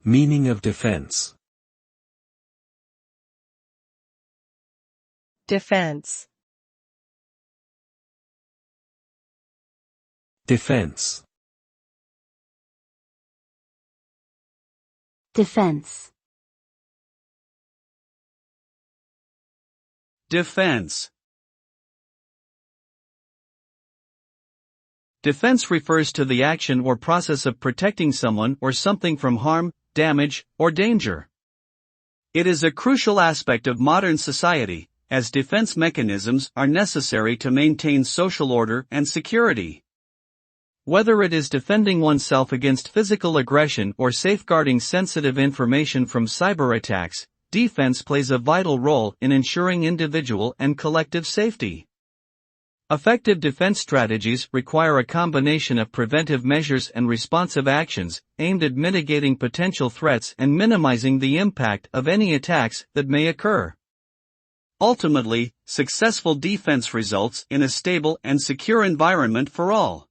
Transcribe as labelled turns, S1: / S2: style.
S1: Meaning of defense.
S2: Defense.
S1: Defense.
S3: Defense.
S4: Defense. Defense refers to the action or process of protecting someone or something from harm, damage, or danger. It is a crucial aspect of modern society, as defense mechanisms are necessary to maintain social order and security. Whether it is defending oneself against physical aggression or safeguarding sensitive information from cyber attacks, defense plays a vital role in ensuring individual and collective safety. Effective defense strategies require a combination of preventive measures and responsive actions, aimed at mitigating potential threats and minimizing the impact of any attacks that may occur. Ultimately, successful defense results in a stable and secure environment for all.